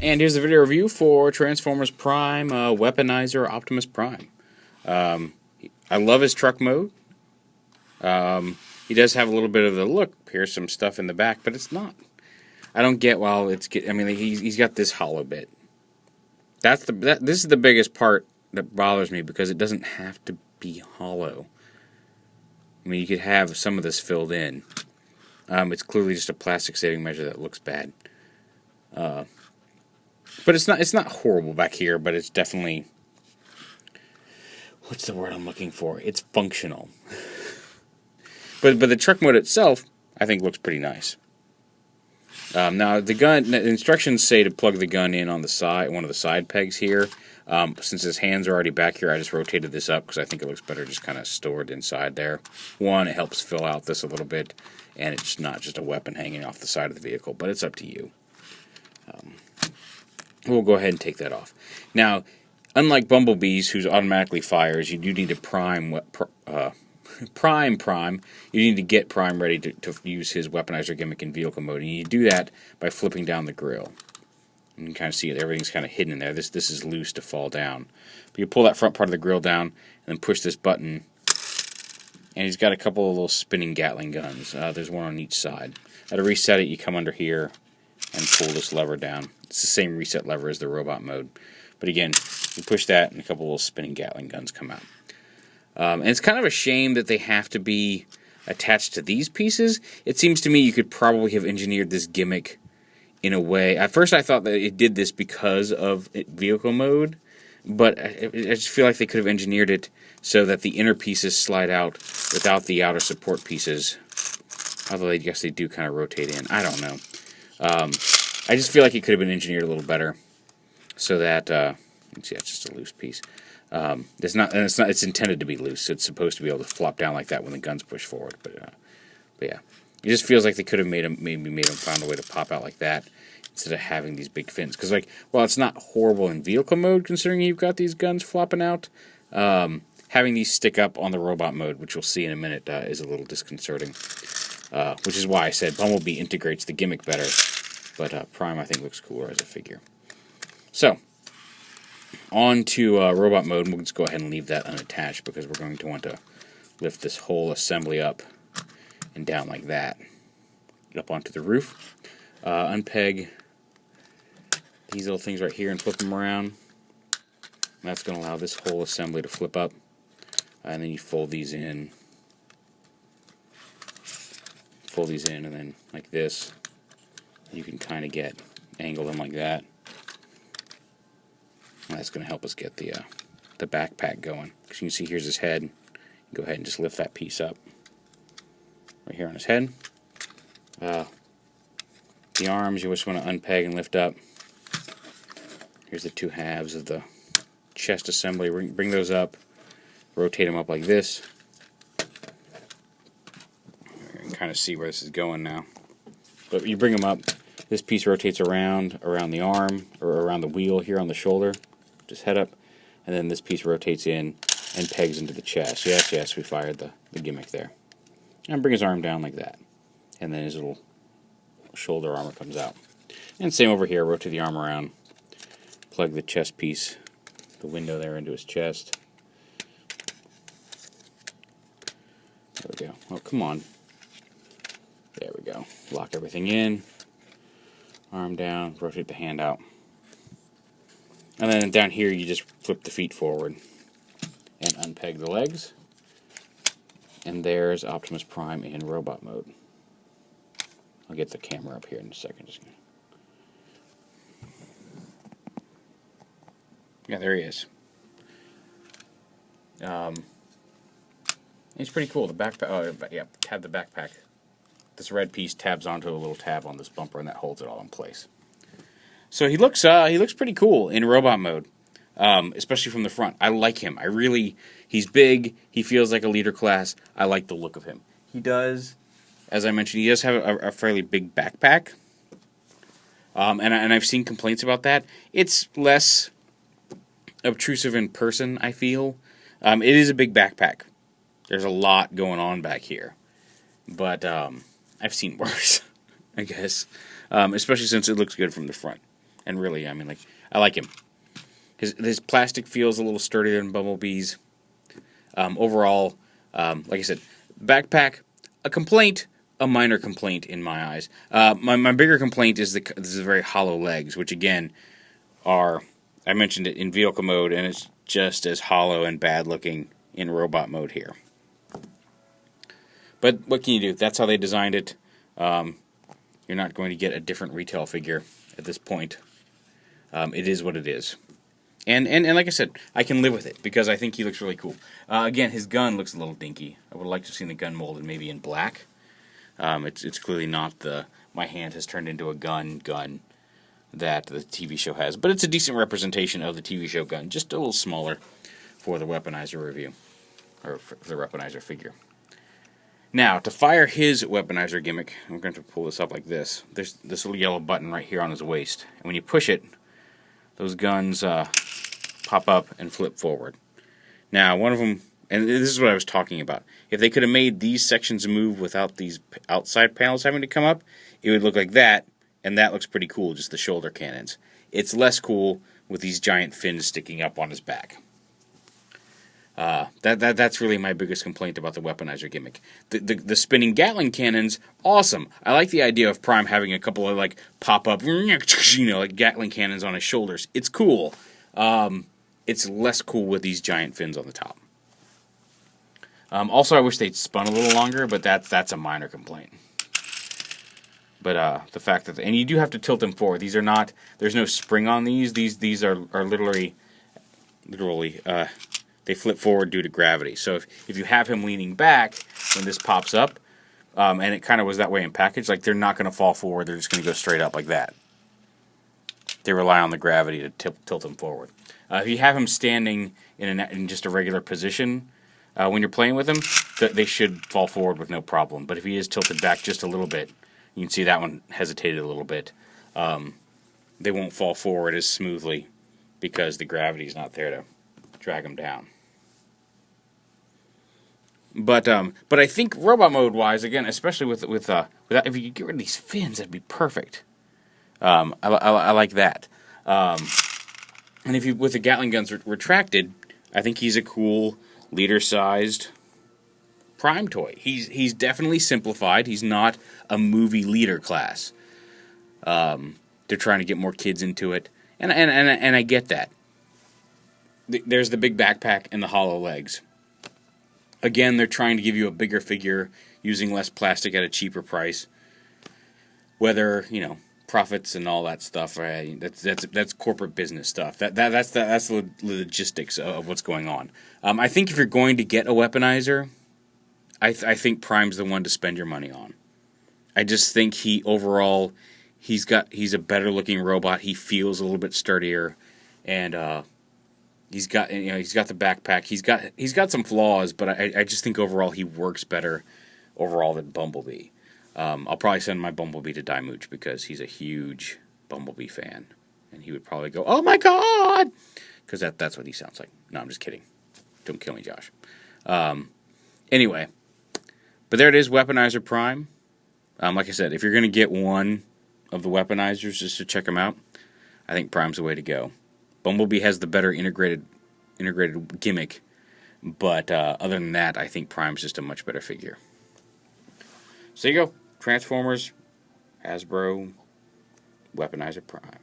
And here's the video review for Transformers Prime Weaponizer Optimus Prime. I love his truck mode. He does have a little bit of the look. Here's some stuff in the back, but it's not. I don't get why it's. I mean, he's got this hollow bit. This is the biggest part that bothers me because it doesn't have to be hollow. I mean, you could have some of this filled in. It's clearly just a plastic saving measure that looks bad. But it's not horrible back here, but it's definitely, what's the word I'm looking for? It's functional. but the truck mode itself, I think, looks pretty nice. Now the instructions say to plug the gun in on the side, one of the side pegs here. Since his hands are already back here, I just rotated this up because I think it looks better just kind of stored inside there. One, it helps fill out this a little bit, and it's not just a weapon hanging off the side of the vehicle, but it's up to you. We'll go ahead and take that off. Now, unlike Bumblebee's, who automatically fires, you do need to prime. You need to get Prime ready to use his weaponizer gimmick in vehicle mode, and you do that by flipping down the grill. You can kind of see it; everything's kind of hidden in there. This is loose to fall down. But you pull that front part of the grill down, and then push this button, and he's got a couple of little spinning Gatling guns. There's one on each side. Now to reset it, you come under here and pull this lever down. It's the same reset lever as the robot mode. But again, you push that and a couple of little spinning Gatling guns come out. And it's kind of a shame that they have to be attached to these pieces. It seems to me you could probably have engineered this gimmick in a way. At first I thought that it did this because of vehicle mode, but I just feel like they could have engineered it so that the inner pieces slide out without the outer support pieces. Although I guess they do kind of rotate in. I don't know. I just feel like it could have been engineered a little better, so that see, it's just a loose piece. It's intended to be loose. It's supposed to be able to flop down like that when the guns push forward. But yeah, it just feels like they could have maybe found a way to pop out like that instead of having these big fins. Because while it's not horrible in vehicle mode, considering you've got these guns flopping out, having these stick up on the robot mode, which you'll see in a minute, is a little disconcerting. Which is why I said Bumblebee integrates the gimmick better, but Prime I think looks cooler as a figure. So, on to robot mode, and we'll just go ahead and leave that unattached because we're going to want to lift this whole assembly up and down like that. Up onto the roof. Unpeg these little things right here and flip them around. And that's going to allow this whole assembly to flip up. And then you fold these in. And then like this, you can kind of angle them like that. And that's going to help us get the backpack going. Because you can see here's his head. Go ahead and just lift that piece up right here on his head. The arms you just want to unpeg and lift up. Here's the two halves of the chest assembly. Bring those up, rotate them up like this. Kind of see where this is going now, but you bring them up, this piece rotates around the arm or around the wheel here on the shoulder, just head up, and then this piece rotates in and pegs into the chest. Yes, we fired the gimmick there. And bring his arm down like that, and then his little shoulder armor comes out. And same over here, rotate the arm around, plug the chest piece, the window there, into his chest. There we go. Oh, come on. There we go. Lock everything in. Arm down. Rotate the hand out. And then down here you just flip the feet forward and unpeg the legs. And there's Optimus Prime in robot mode. I'll get the camera up here in a second. Yeah, there he is. It's pretty cool. The backpack. Tab the backpack. This red piece tabs onto a little tab on this bumper, and that holds it all in place. So he looks pretty cool in robot mode, especially from the front. I like him. He's big. He feels like a leader class. I like the look of him. He does, as I mentioned, he does have a fairly big backpack, and I've seen complaints about that. It's less obtrusive in person, I feel. It is a big backpack. There's a lot going on back here, but I've seen worse, I guess, especially since it looks good from the front. And really, I mean, like, I like him. His plastic feels a little sturdier than Bumblebee's. Overall, like I said, backpack, a complaint, a minor complaint in my eyes. My bigger complaint is the very hollow legs, which again are, I mentioned it in vehicle mode, and it's just as hollow and bad looking in robot mode here. But what can you do? That's how they designed it. You're not going to get a different retail figure at this point. It is what it is. And like I said, I can live with it because I think he looks really cool. Again, his gun looks a little dinky. I would like to have seen the gun molded maybe in black. It's clearly not my hand has turned into a gun that the TV show has. But it's a decent representation of the TV show gun. Just a little smaller for the Weaponizer review. Or for the Weaponizer figure. Now, to fire his Weaponizer gimmick, I'm going to pull this up like this. There's this little yellow button right here on his waist. And when you push it, those guns pop up and flip forward. Now, one of them, and this is what I was talking about. If they could have made these sections move without these outside panels having to come up, it would look like that, and that looks pretty cool, just the shoulder cannons. It's less cool with these giant fins sticking up on his back. That's really my biggest complaint about the Weaponizer gimmick. The spinning Gatling cannons, awesome. I like the idea of Prime having a couple of like pop up, like Gatling cannons on his shoulders. It's cool. It's less cool with these giant fins on the top. Also, I wish they'd spun a little longer, but that's a minor complaint. But the fact that and you do have to tilt them forward. These are not. There's no spring on these. These are literally. They flip forward due to gravity. So if you have him leaning back when this pops up, and it kind of was that way in package, like they're not going to fall forward. They're just going to go straight up like that. They rely on the gravity to tilt them forward. If you have him standing in just a regular position when you're playing with him, they should fall forward with no problem. But if he is tilted back just a little bit, you can see that one hesitated a little bit. They won't fall forward as smoothly because the gravity's not there to drag them down. But I think robot mode wise, again, especially with if you could get rid of these fins, that'd be perfect. I like that. And if you with the Gatling guns retracted, I think he's a cool leader-sized Prime toy. He's definitely simplified. He's not a movie leader class. They're trying to get more kids into it, and I get that. There's the big backpack and the hollow legs. Again, they're trying to give you a bigger figure using less plastic at a cheaper price. Whether, profits and all that stuff, right? That's corporate business stuff. That's the logistics of what's going on. I think if you're going to get a Weaponizer, I think Prime's the one to spend your money on. I just think he's a better looking robot. He feels a little bit sturdier, and he's got the backpack. He's got some flaws, but I just think overall he works better overall than Bumblebee. I'll probably send my Bumblebee to Dimooch because he's a huge Bumblebee fan, and he would probably go, "Oh my god," because that's what he sounds like. No, I'm just kidding. Don't kill me, Josh. Anyway, but there it is, Weaponizer Prime. Like I said, if you're gonna get one of the Weaponizers just to check them out, I think Prime's the way to go. Bumblebee has the better integrated gimmick, but other than that, I think Prime's just a much better figure. So there you go. Transformers, Hasbro, Weaponizer Prime.